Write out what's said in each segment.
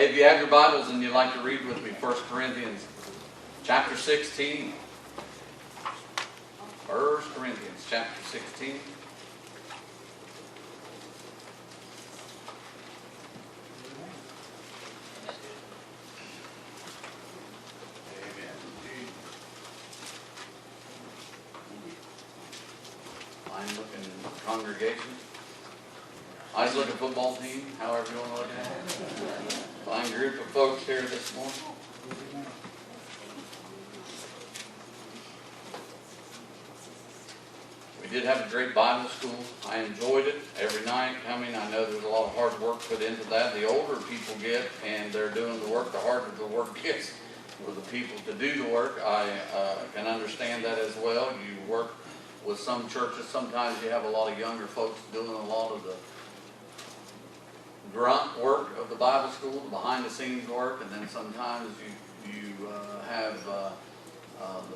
Hey, if you have your Bibles and you'd like to read with me 1 Corinthians chapter 16. 1 Corinthians chapter 16. Amen. Fine looking congregation. Nice looking football team, however you want to look at it. Fine group of folks here this morning. We did have a great Bible school. I enjoyed it every night coming. I know there's a lot of hard work put into that. The older people get and they're doing the work, the harder the work gets for the people to do the work. I can understand that as well. You work with some churches, sometimes you have a lot of younger folks doing a lot of the grunt work of the Bible school, the behind-the-scenes work, and then sometimes you have the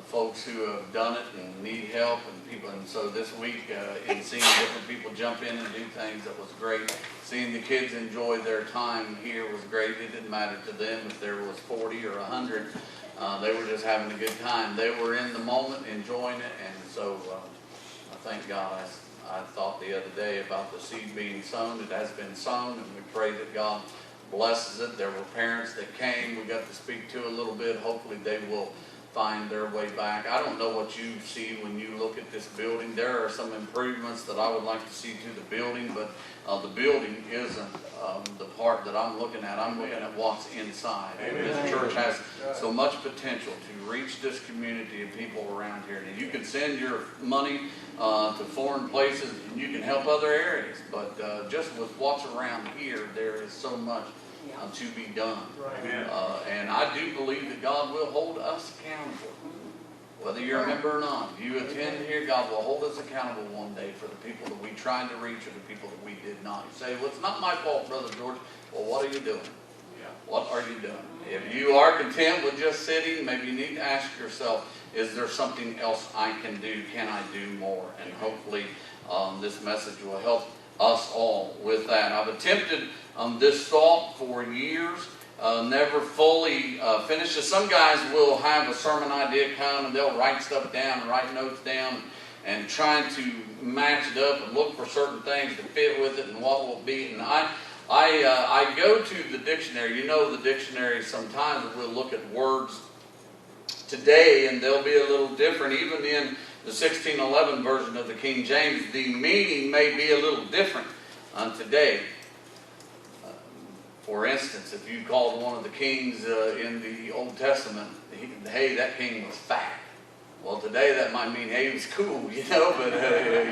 folks who have done it and need help and people. And so this week, in seeing different people jump in and do things, that was great. Seeing the kids enjoy their time here was great. It didn't matter to them if there was 40 or 100. They were just having a good time. They were in the moment, enjoying it, and so I thank God. I thought the other day about the seed being sown. It has been sown, and we pray that God blesses it. There were parents that came. We got to speak to a little bit. Hopefully they will find their way back. I don't know what you see when you look at this building. There are some improvements that I would like to see to the building, but the building isn't the part that I'm looking at. I'm looking at what's inside. Amen. This church has so much potential to reach this community of people around here. And you can send your money to foreign places, and you can help other areas, but just with what's around here, there is so much to be done. And I do believe that God will hold us accountable. Whether you're a member or not, if you attend here, God will hold us accountable one day for the people that we tried to reach or the people that we did not. You say, well, it's not my fault, Brother George. Well, what are you doing? What are you doing? If you are content with just sitting, maybe you need to ask yourself, is there something else I can do? Can I do more? And hopefully this message will help us all with that. I've attempted this thought for years, never fully finished it. Some guys will have a sermon idea come and they'll write stuff down and write notes down and trying to match it up and look for certain things to fit with it and what will be. And I go to the dictionary. You know, the dictionary sometimes will look at words today and they'll be a little different. Even in the 1611 version of the King James, the meaning may be a little different today. For instance, if you called one of the kings in the Old Testament, hey, that king was fat. Well, today that might mean, hey, he was cool, you know, but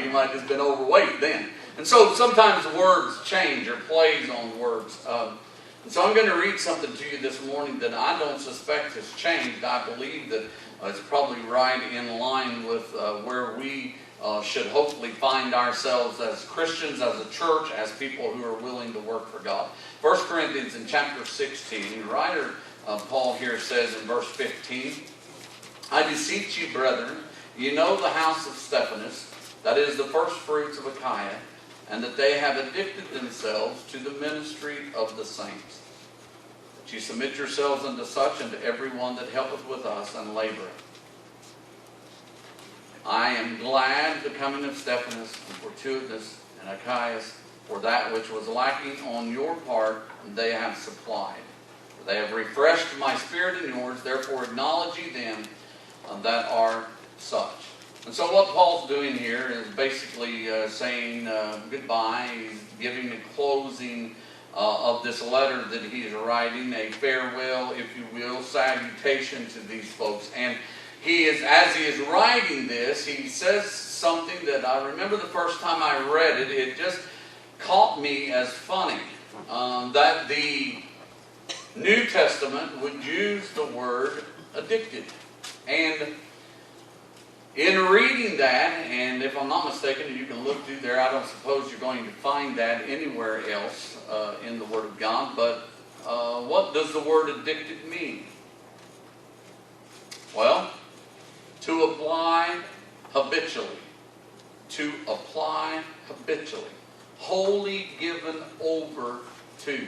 he might have just been overweight then. And so sometimes words change or plays on words. And so I'm going to read something to you this morning that I don't suspect has changed. I believe that it's probably right in line with where we should hopefully find ourselves as Christians, as a church, as people who are willing to work for God. 1 Corinthians in chapter 16, the writer Paul here says in verse 15, I beseech you, brethren, you know the house of Stephanas, that is the first fruits of Achaia, and that they have addicted themselves to the ministry of the saints. That you submit yourselves unto such, and to every one that helpeth with us and laboreth. I am glad the coming of Stephanas and Fortunatus and Achaicus, for that which was lacking on your part, they have supplied. For they have refreshed my spirit and yours, therefore acknowledge ye them that are such. And so what Paul's doing here is basically saying goodbye. He's giving a closing of this letter that he is writing, a farewell, if you will, salutation to these folks. And he is, as he is writing this, he says something that I remember the first time I read it, it just caught me as funny. That the New Testament would use the word addicted. And in reading that, and if I'm not mistaken, you can look through there, I don't suppose you're going to find that anywhere else in the Word of God, but what does the word addicted mean? Well, to apply habitually. To apply habitually. Wholly given over to.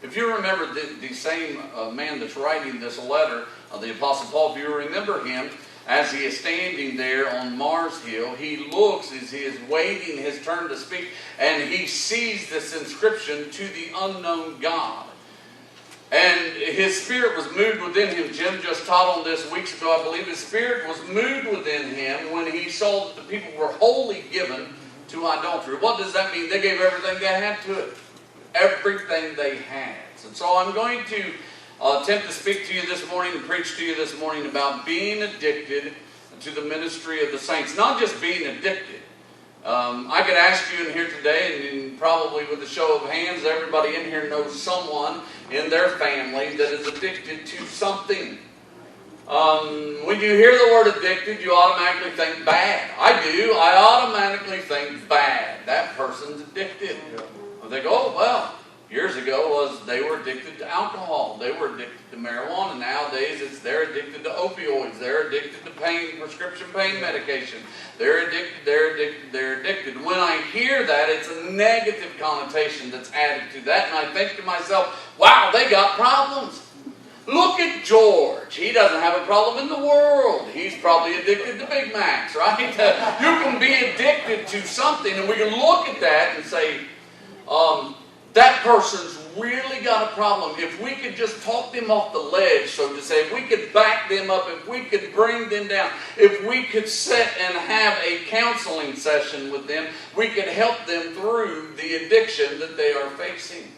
If you remember the same man that's writing this letter, the Apostle Paul, if you remember him, as he is standing there on Mars Hill, he looks as he is waiting his turn to speak, and he sees this inscription, "To the unknown God." And his spirit was moved within him. Jim just taught on this weeks ago, I believe. His spirit was moved within him when he saw that the people were wholly given to idolatry. What does that mean? They gave everything they had to it. Everything they had. And so I'm going to attempt to speak to you this morning and preach to you this morning about being addicted to the ministry of the saints. Not just being addicted. I could ask you in here today, and probably with a show of hands, everybody in here knows someone in their family that is addicted to something. When you hear the word addicted, you automatically think bad. I do. I automatically think bad. That person's addicted. They go, oh, well, years ago they were addicted to alcohol. They were addicted to marijuana. Nowadays they're addicted to opioids. They're addicted to prescription pain medication. They're addicted. When I hear that, it's a negative connotation that's added to that. And I think to myself, wow, they got problems. Look at George. He doesn't have a problem in the world. He's probably addicted to Big Macs, right? You can be addicted to something, and we can look at that and say, that person's really got a problem. If we could just talk them off the ledge, so to say, if we could back them up, if we could bring them down, if we could sit and have a counseling session with them, we could help them through the addiction that they are facing.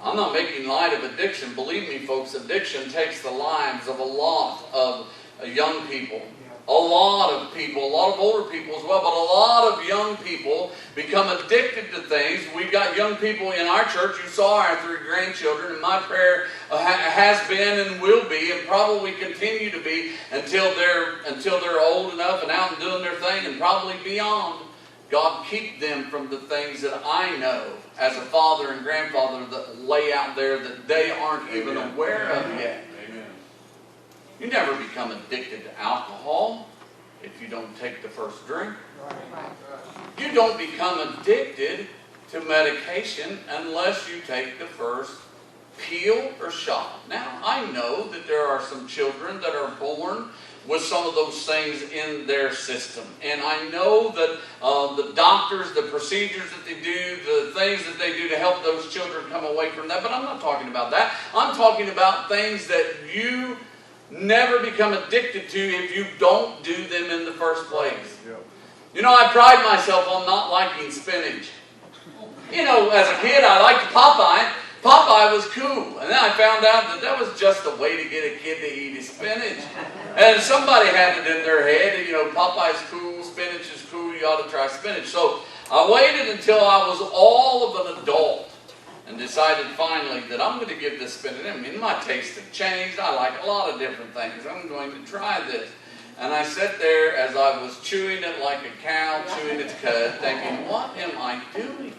I'm not making light of addiction. Believe me, folks, addiction takes the lives of a lot of young people. A lot of people, a lot of older people as well, but a lot of young people become addicted to things. We've got young people in our church. You saw our 3 grandchildren, and my prayer has been and will be and probably continue to be until they're old enough and out and doing their thing and probably beyond. God, keep them from the things that I know as a father and grandfather that lay out there that they aren't even aware of yet. You never become addicted to alcohol if you don't take the first drink. You don't become addicted to medication unless you take the first pill or shot. Now, I know that there are some children that are born with some of those things in their system. And I know that the doctors, the procedures that they do, the things that they do to help those children come away from that. But I'm not talking about that. I'm talking about things that you never become addicted to if you don't do them in the first place. You know, I pride myself on not liking spinach. You know, as a kid, I liked Popeye. Popeye was cool. And then I found out that was just a way to get a kid to eat his spinach. And somebody had it in their head, you know, Popeye's cool, spinach is cool, you ought to try spinach. So I waited until I was all of an adult and decided finally that I'm going to give this spinach. I mean, my taste had changed. I like a lot of different things. I'm going to try this. And I sat there as I was chewing it like a cow chewing its cud, thinking, what am I doing?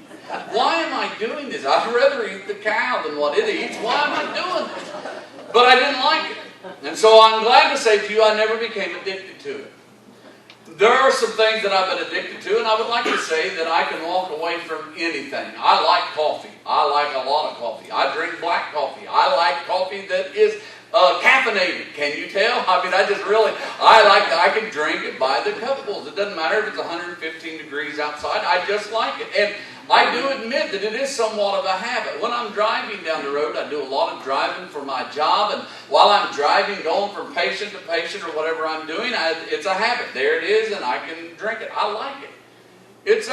Why am I doing this? I'd rather eat the cow than what it eats. Why am I doing this? But I didn't like it. And so I'm glad to say to you, I never became addicted to it. There are some things that I've been addicted to, and I would like to say that I can walk away from anything. I like coffee. I like a lot of coffee. I drink black coffee. I like coffee that is caffeinated. Can you tell? I mean, I can drink it by the cupfuls. It doesn't matter if it's 115 degrees outside. I just like it. And I do admit that it is somewhat of a habit. When I'm driving down the road, I do a lot of driving for my job. And while I'm driving, going from patient to patient or whatever I'm doing, it's a habit. There it is, and I can drink it. I like it.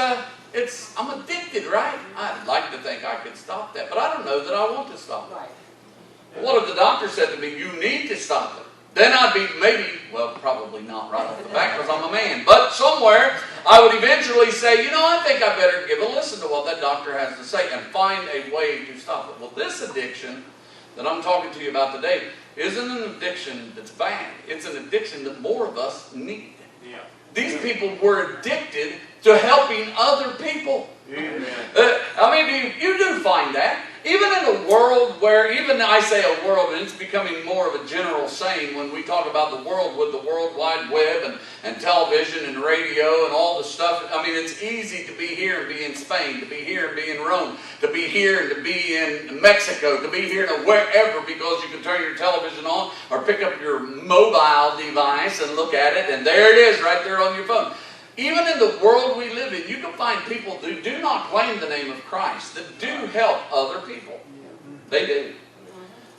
I'm addicted, right? I'd like to think I could stop that, but I don't know that I want to stop it. What if the doctor said to me, you need to stop it? Then I'd be probably not right off the bat because I'm a man. But somewhere I would eventually say, I think I better give a listen to what that doctor has to say and find a way to stop it. Well, this addiction that I'm talking to you about today isn't an addiction that's bad. It's an addiction that more of us need. Yeah. These people were addicted to helping other people. You do find that. Even in a world where, even I say a world, and it's becoming more of a general saying when we talk about the world with the World Wide Web and television and radio and all the stuff. I mean, it's easy to be here and be in Spain, to be here and be in Rome, to be here and to be in Mexico, to be here and wherever, because you can turn your television on or pick up your mobile device and look at it, and there it is right there on your phone. Even in the world we live in, you can find people who do not claim the name of Christ, that do help other people. They do.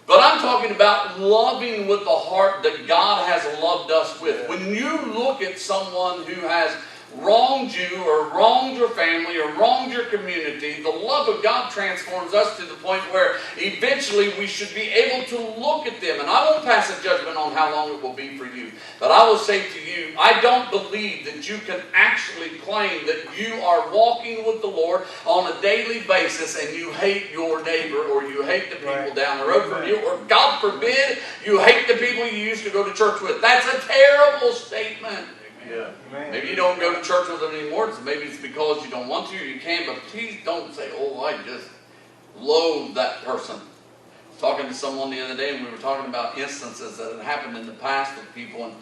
But I'm talking about loving with the heart that God has loved us with. When you look at someone who has wronged you or wronged your family or wronged your community, the love of God transforms us to the point where eventually we should be able to look at them. And I won't pass a judgment on how long it will be for you. But I will say to you, I don't believe that you can actually claim that you are walking with the Lord on a daily basis and you hate your neighbor or you hate the people down the road from you, or God forbid, you hate the people you used to go to church with. That's a terrible statement. Yeah. Maybe you don't go to church with them anymore. Maybe it's because you don't want to or you can't, but please don't say, oh, I just loathe that person. I was talking to someone the other day and we were talking about instances that had happened in the past with people.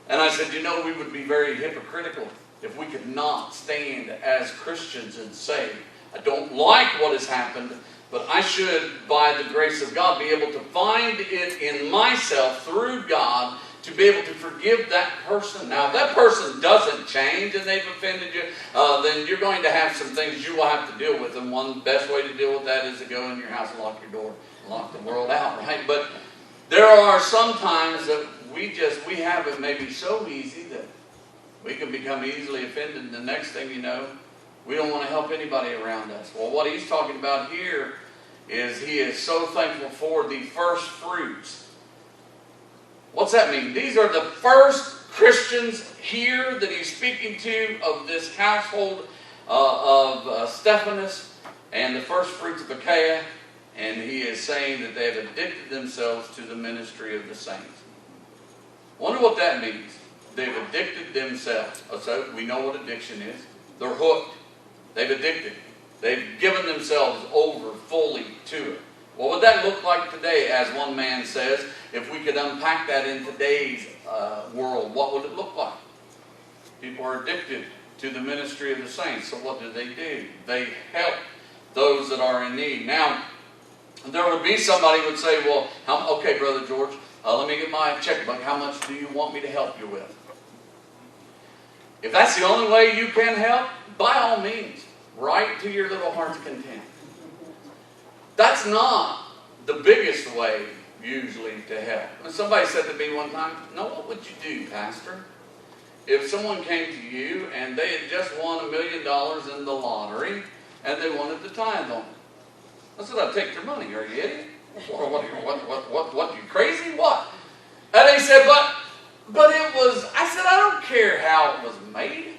And I said, you know, we would be very hypocritical if we could not stand as Christians and say, I don't like what has happened, but I should, by the grace of God, be able to find it in myself through God to be able to forgive that person. Now, if that person doesn't change and they've offended you, then you're going to have some things you will have to deal with. And one best way to deal with that is to go in your house and lock your door, lock the world out, right? But there are some times that we have it maybe so easy that we can become easily offended. And the next thing you know, we don't want to help anybody around us. Well, what he's talking about here is he is so thankful for the first fruits. What's that mean? These are the first Christians here that he's speaking to of this household of Stephanus and the first fruits of Achaia. And he is saying that they have addicted themselves to the ministry of the saints. Wonder what that means. They've addicted themselves. So we know what addiction is. They're hooked. They've addicted. They've given themselves over fully to it. What would that look like today, as one man says, if we could unpack that in today's world? What would it look like? People are addicted to the ministry of the saints. So what do? They help those that are in need. Now, there would be somebody who would say, well, okay, Brother George, let me get my checkbook. How much do you want me to help you with? If that's the only way you can help, by all means, right to your little heart's content. That's not the biggest way, usually, to help. And somebody said to me one time, no, what would you do, Pastor, if someone came to you and they had just won $1 million in the lottery and they wanted to tithe on it? I said, I'd take their money. Are you idiot? Or what, you crazy? What? And they said, but it was, I said, I don't care how it was made.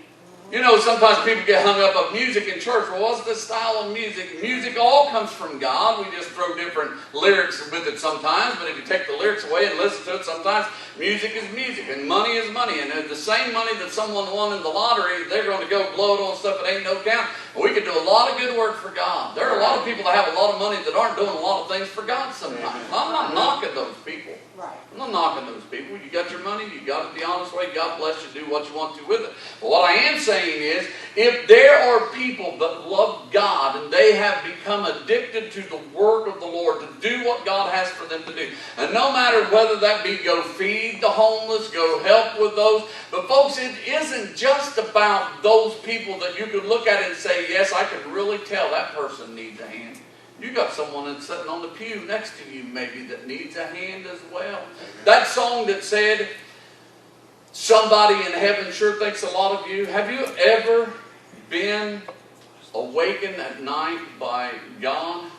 You know, sometimes people get hung up on music in church. Well, what's the style of music? Music all comes from God. We just throw different lyrics with it sometimes. But if you take the lyrics away and listen to it, sometimes music is music and money is money. And the same money that someone won in the lottery, they're going to go blow it on stuff that ain't no count. We could do a lot of good work for God. There are a lot of people that have a lot of money that aren't doing a lot of things for God sometimes. I'm not knocking those people. I'm not knocking those people. You got your money, you got it the honest way. God bless you, do what you want to with it. But what I am saying is, if there are people that love God and they have become addicted to the work of the Lord, to do what God has for them to do, and no matter whether that be go feed the homeless, go help with those, but folks, it isn't just about those people that you could look at and say, yes, I can really tell that person needs a hand. You got someone that's sitting on the pew next to you maybe that needs a hand as well. That song that said, somebody in heaven sure thinks a lot of you. Have you ever been awakened at night by God?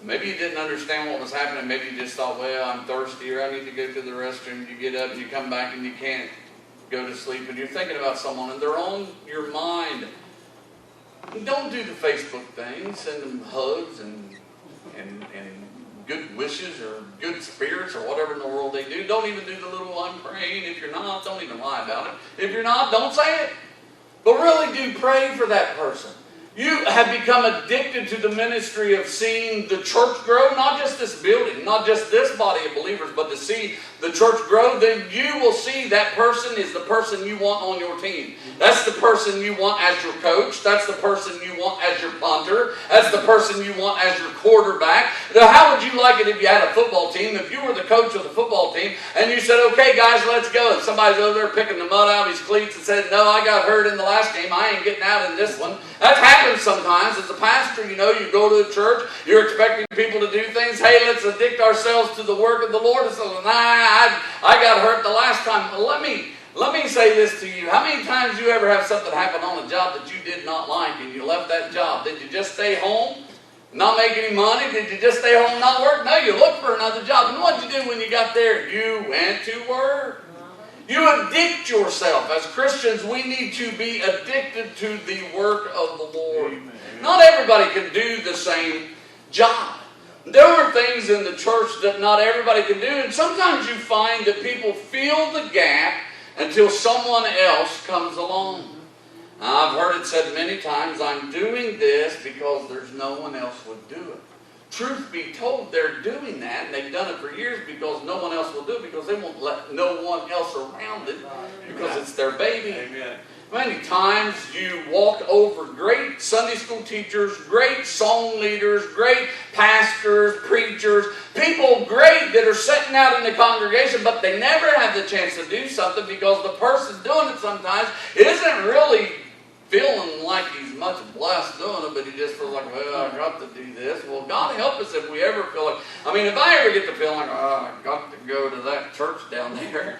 Maybe you didn't understand what was happening. Maybe you just thought, well, I'm thirsty or I need to go to the restroom. You get up and you come back and you can't go to sleep. And you're thinking about someone and they're on your mind. Don't do the Facebook thing. Send them hugs and good wishes or good spirits or whatever in the world they do. Don't even do the little I'm praying. If you're not, don't even lie about it. If you're not, don't say it. But really do pray for that person. You have become addicted to the ministry of seeing the church grow, not just this building, not just this body of believers, but to see the church grow, then you will see that person is the person you want on your team. That's the person you want as your coach. That's the person you want as your punter. That's the person you want as your quarterback. Now, how would you like it if you had a football team, if you were the coach of the football team, and you said, okay, guys, let's go. And somebody's over there picking the mud out of his cleats and said, no, I got hurt in the last game. I ain't getting out in this one. That happens sometimes. As a pastor, you go to a church, you're expecting people to do things. Hey, let's addict ourselves to the work of the Lord. And so, I got hurt the last time. Let me say this to you. How many times you ever have something happen on a job that you did not like and you left that job? Did you just stay home, not make any money? Did you just stay home and not work? No, you looked for another job. And what did you do when you got there? You went to work. You addict yourself. As Christians, we need to be addicted to the work of the Lord. Amen. Not everybody can do the same job. There are things in the church that not everybody can do, and sometimes you find that people fill the gap until someone else comes along. Now, I've heard it said many times, I'm doing this because there's no one else would do it. Truth be told, they're doing that, and they've done it for years because no one else will do it, because they won't let no one else around it, because it's their baby. Amen. Many times you walk over great Sunday school teachers, great song leaders, great pastors, preachers, people great that are sitting out in the congregation, but they never have the chance to do something because the person doing it sometimes isn't really feeling like he's much blessed doing it, but he just feels like, well, I got to do this. Well, God help us if we ever feel like, if I ever get to feel like, oh, I got to go to that church down there,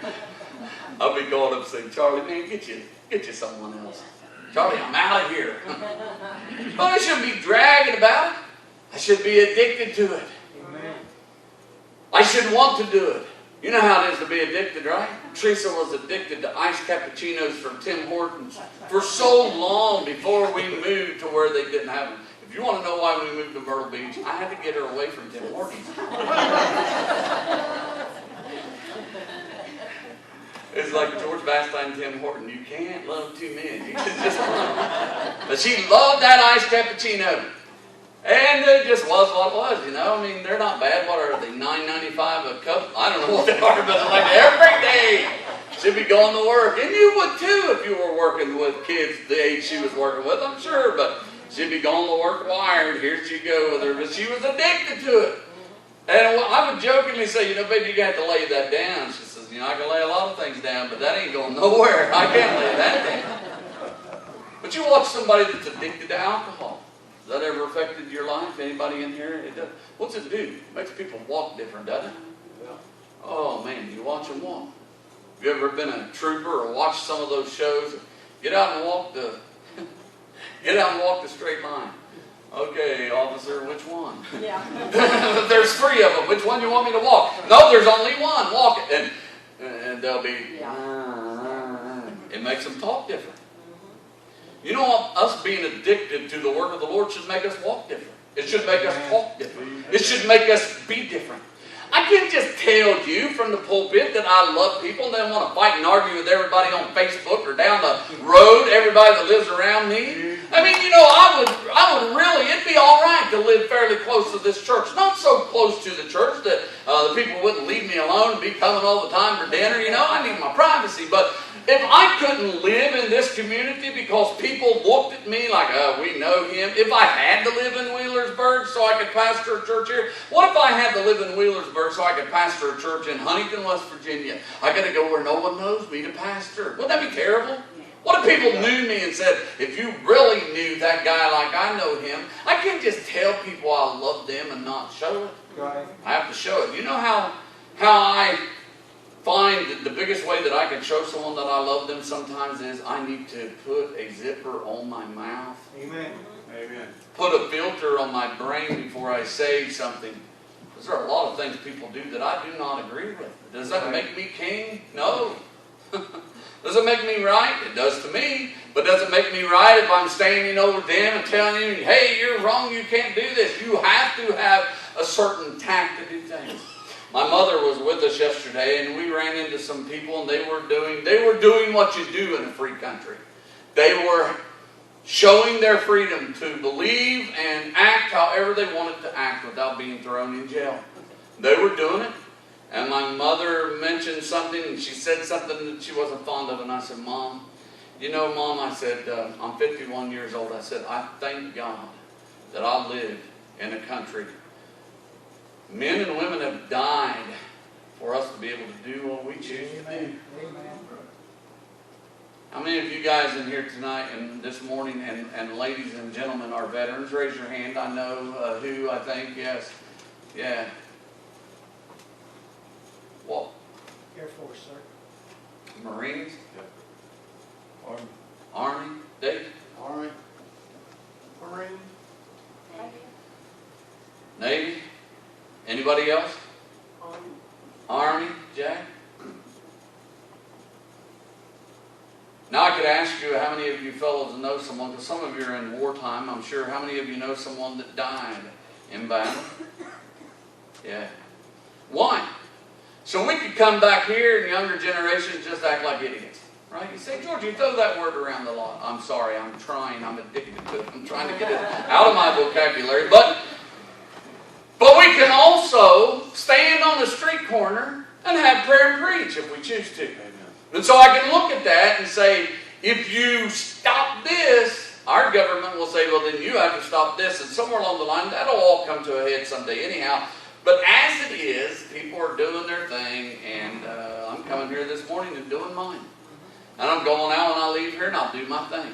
I'll be going up saying, Charlie, man, get you someone else. Charlie, I'm out of here. But I shouldn't be dragging about it. I should be addicted to it. Amen. I should want to do it. You know how it is to be addicted, right? Teresa was addicted to iced cappuccinos from Tim Hortons for so long before we moved to where they didn't have them. If you want to know why we moved to Myrtle Beach, I had to get her away from Tim Hortons. It's like George Vastine and Tim Horton. You can't love two men. You can just one. But she loved that iced cappuccino. And it just was what it was, they're not bad. What are they, $9.95 a cup? I don't know what they are, but like every day she'd be going to work. And you would too if you were working with kids the age she was working with, I'm sure. But she'd be going to work wired. Here she go with her. But she was addicted to it. And I would jokingly say, baby, you got to lay that down. She says, I can lay a lot of things down, but that ain't going nowhere. I can't lay that down. But you watch somebody that's addicted to alcohol. Has that ever affected your life? Anybody in here? It does. What's it do? It makes people walk different, doesn't it? Yeah. Oh, man, you watch them walk. Have you ever been a trooper or watched some of those shows? Get out and walk the straight line. Okay, officer, which one? Yeah. There's 3 of them. Which one do you want me to walk? No, there's only one. Walk it. And they'll be, it makes them talk different. You know what? Us being addicted to the work of the Lord should make us walk different. It should make us talk different. It should make us be different. I can't just tell you from the pulpit that I love people and then want to fight and argue with everybody on Facebook or down the road, everybody that lives around me. I would really, it'd be all right to live fairly close to this church. Not so close to the church that the people wouldn't leave me alone and be coming all the time for dinner. I need my privacy. But if I couldn't live in this community because people looked at me like, we know him. If I had to live in Wheelersburg so I could pastor a church here, what if I had to live in Wheelersburg so I could pastor a church in Huntington, West Virginia? I got to go where no one knows me to pastor. Wouldn't that be terrible? What if people knew me and said, if you really knew that guy like I know him, I can't just tell people I love them and not show it. Right. I have to show it. You know how I find that the biggest way that I can show someone that I love them sometimes is I need to put a zipper on my mouth. Amen. Amen. Put a filter on my brain before I say something. Because there are a lot of things people do that I do not agree with. Does that make me king? No. Does it make me right? It does to me. But does it make me right if I'm standing over them and telling you, hey, you're wrong, you can't do this? You have to have a certain tact to do things. My mother was with us yesterday, and we ran into some people, and they were doing what you do in a free country. They were showing their freedom to believe and act however they wanted to act without being thrown in jail. They were doing it. And my mother mentioned something, and she said something that she wasn't fond of, and I said, Mom, you know, Mom, I said, I'm 51 years old. I said, I thank God that I live in a country. Men and women have died for us to be able to do what we choose to do. How many of you guys in here tonight and this morning, and ladies and gentlemen, are veterans? Raise your hand. I know who, I think. Yes. Yeah. What? Air Force, sir. Marines? Yeah. Army? Dave? Army. Marine. Navy? Anybody else? Army? Jack? Now I could ask you how many of you fellows know someone, because some of you are in wartime, I'm sure. How many of you know someone that died in battle? Yeah. Why? So we could come back here and younger generations just act like idiots. Right? You say, George, you throw that word around a lot. I'm sorry, I'm trying, I'm addicted to it. I'm trying to get it out of my vocabulary. But we can also stand on the street corner and have prayer and preach if we choose to. Amen. And so I can look at that and say, if you stop this, our government will say, well, then you have to stop this. And somewhere along the line, that'll all come to a head someday anyhow. But as it is, people are doing their thing, and I'm coming here this morning and doing mine. And I'm going out when I leave here, and I'll do my thing.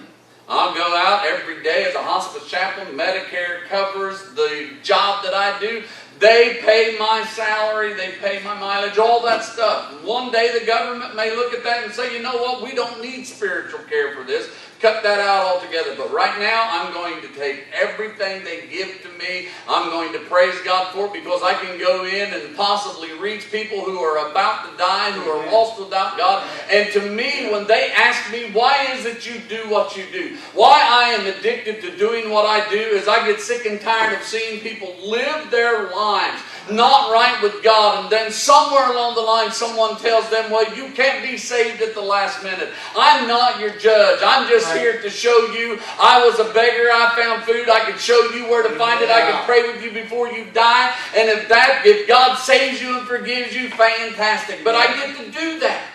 I'll go out every day as a hospice chaplain. Medicare covers the job that I do. They pay my salary, they pay my mileage, all that stuff. One day the government may look at that and say, you know what, we don't need spiritual care for this. Cut that out altogether. But right now, I'm going to take everything they give to me. I'm going to praise God for it, because I can go in and possibly reach people who are about to die, who are lost without God. And to me, when they ask me, why is it you do what you do? Why I am addicted to doing what I do, is I get sick and tired of seeing people live their lives not right with God, and then somewhere along the line someone tells them, well, you can't be saved at the last minute. I'm not your judge. I'm just here to show you I was a beggar. I found food. I can show you where to find it. I can pray with you before you die. And if God saves you and forgives you, fantastic. But I get to do that.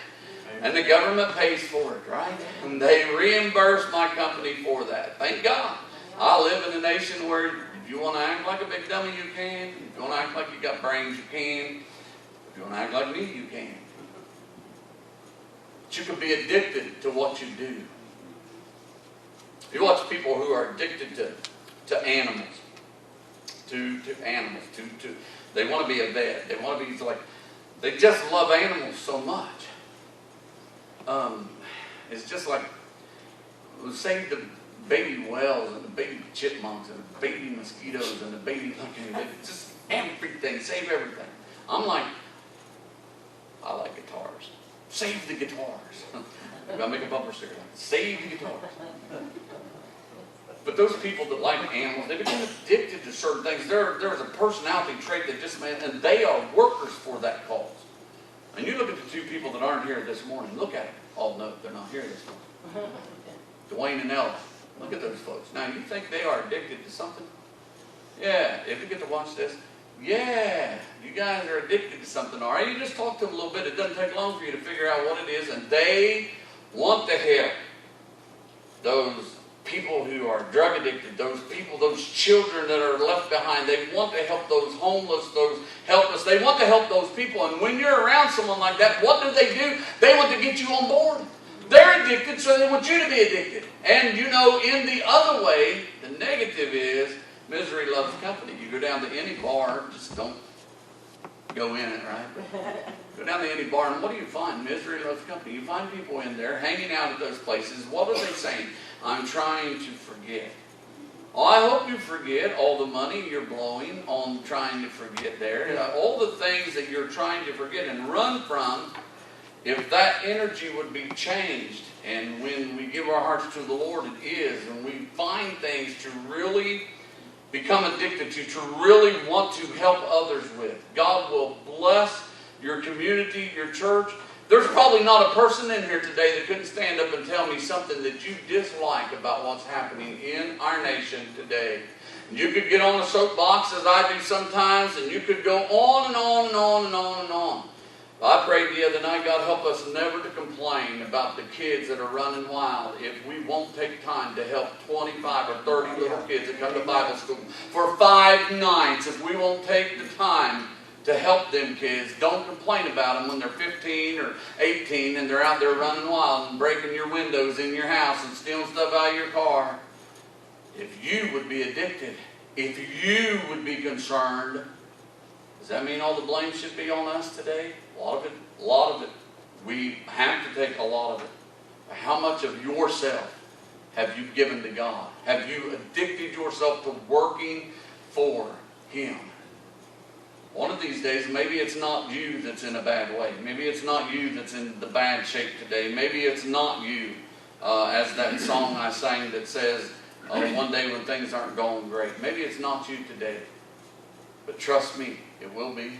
And the government pays for it, right? And they reimburse my company for that. Thank God. I live in a nation where if you want to act like a big dummy, you can. If you want to act like you got brains, you can. If you want to act like me, you can. But you can be addicted to what you do. You watch people who are addicted to animals. To animals. They want to be a vet. They want to be like, they just love animals so much. It's just like, save the baby whales and the baby chipmunks and the baby mosquitoes and the baby just everything, save everything. I'm like, I like guitars. Save the guitars. Maybe I'll make a bumper sticker. Save the guitars. But those people that like animals, they become addicted to certain things. There's a personality trait that just made, and they are workers for that cause. And you look at the two people that aren't here this morning. Look at them. Oh no, they're not here this morning. Dwayne and Ella. Look at those folks. Now, you think they are addicted to something? Yeah. If you get to watch this, yeah, you guys are addicted to something, all right? You just talk to them a little bit. It doesn't take long for you to figure out what it is, and they want to help those people who are drug addicted, those people, those children that are left behind. They want to help those homeless, those helpless. They want to help those people. And when you're around someone like that, what do? They want to get you on board. They're addicted, so they want you to be addicted. And you know, in the other way, the negative is misery loves company. You go down to any bar, just don't go in it, right? Go down to any bar, and what do you find? Misery loves company. You find people in there hanging out at those places. What are they saying? I'm trying to forget. Oh, I hope you forget all the money you're blowing on trying to forget there. All the things that you're trying to forget and run from. If that energy would be changed, and when we give our hearts to the Lord, it is, and we find things to really become addicted to really want to help others with, God will bless your community, your church, There's probably not a person in here today that couldn't stand up and tell me something that you dislike about what's happening in our nation today. You could get on a soapbox, as I do sometimes, and you could go on and on and on and on and on. I prayed the other night, God help us never to complain about the kids that are running wild if we won't take time to help 25 or 30 little kids that come to Bible school for 5 nights. If we won't take the time to help them kids, don't complain about them when they're 15 or 18 and they're out there running wild and breaking your windows in your house and stealing stuff out of your car. If you would be addicted, if you would be concerned, does that mean all the blame should be on us today? A lot of it. We have to take a lot of it. How much of yourself have you given to God? Have you addicted yourself to working for Him? One of these days, maybe it's not you that's in a bad way. Maybe it's not you that's in the bad shape today. Maybe it's not you, as that song I sang that says, one day when things aren't going great. Maybe it's not you today. But trust me, it will be.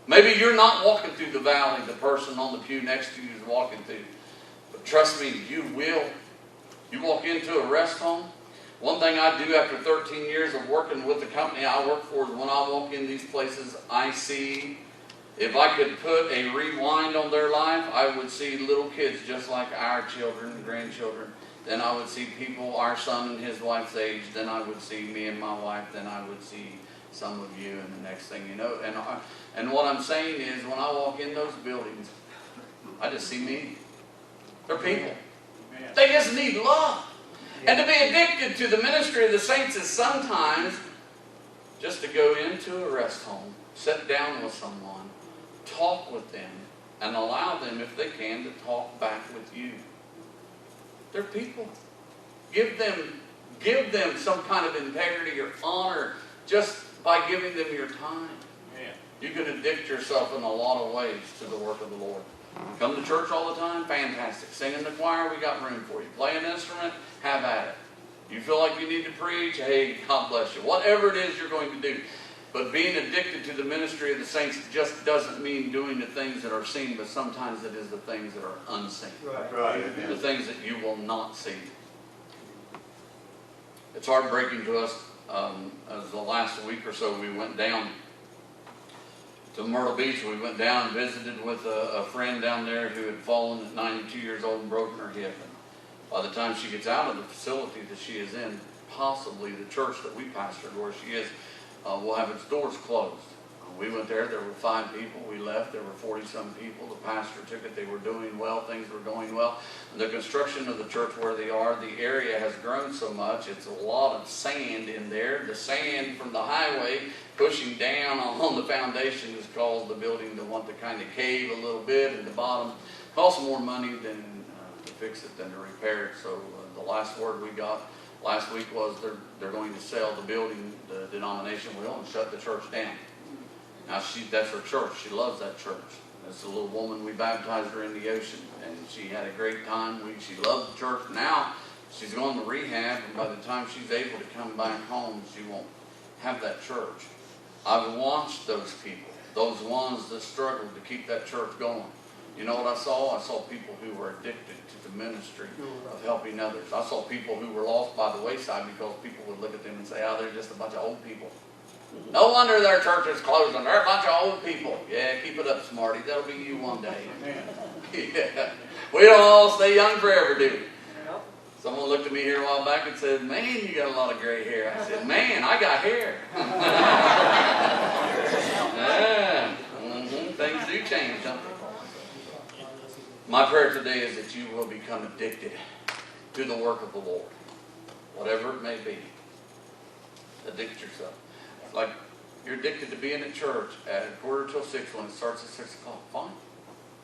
Maybe you're not walking through the valley the person on the pew next to you is walking through. But trust me, you will. You walk into a rest home. One thing I do after 13 years of working with the company I work for is when I walk in these places, I see, if I could put a rewind on their life, I would see little kids just like our children and grandchildren. Then I would see people, our son and his wife's age. Then I would see me and my wife. Then I would see some of you, and the next thing you know. And what I'm saying is, when I walk in those buildings, I just see me. They're people. They just need love. And to be addicted to the ministry of the saints is sometimes just to go into a rest home, sit down with someone, talk with them, and allow them, if they can, to talk back with you. They're people. Give them some kind of integrity or honor just by giving them your time. You can addict yourself in a lot of ways to the work of the Lord. Come to church all the time? Fantastic. Sing in the choir? We got room for you. Play an instrument? Have at it. You feel like you need to preach? Hey, God bless you. Whatever it is you're going to do. But being addicted to the ministry of the saints just doesn't mean doing the things that are seen, but sometimes it is the things that are unseen. Right. The things that you will not see. It's heartbreaking to us. As the last week or so, we went down to Myrtle Beach. We went down and visited with a friend down there who had fallen at 92 years old and broken her hip. And by the time she gets out of the facility that she is in, possibly the church that we pastored where she is, will have its doors closed. We went there were 5 people. We left, there were 40-some people. The pastor took it, they were doing well, things were going well. The construction of the church where they are, the area has grown so much, it's a lot of sand in there. The sand from the highway pushing down on the foundation has caused the building to want to kind of cave a little bit, and the bottom costs more money than to fix it than to repair it. So the last word we got last week was they're going to sell the building, the denomination will, and shut the church down. Now that's her church. She loves that church. That's a little woman. We baptized her in the ocean, and she had a great time. She loved the church. Now she's going to rehab, and by the time she's able to come back home, she won't have that church. I've watched those people, those ones that struggled to keep that church going. You know what I saw? I saw people who were addicted to the ministry of helping others. I saw people who were lost by the wayside because people would look at them and say, oh, they're just a bunch of old people. No wonder their church is closing. They're a bunch of old people. Yeah, keep it up, Smarty. That'll be you one day. Yeah. We don't all stay young forever, do we? Someone looked at me here a while back and said, man, you got a lot of gray hair. I said, man, I got hair. Yeah. Things do change, don't they? My prayer today is that you will become addicted to the work of the Lord. Whatever it may be. Addict yourself. Like you're addicted to being at church at 5:45 when it starts at 6 o'clock. Fine.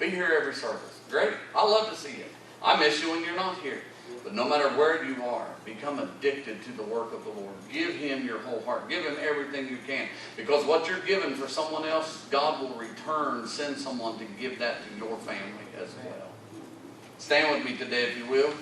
Be here every service. Great. I love to see you. I miss you when you're not here. But no matter where you are, become addicted to the work of the Lord. Give Him your whole heart. Give Him everything you can. Because what you're giving for someone else, God will return, send someone to give that to your family as well. Stand with me today if you will.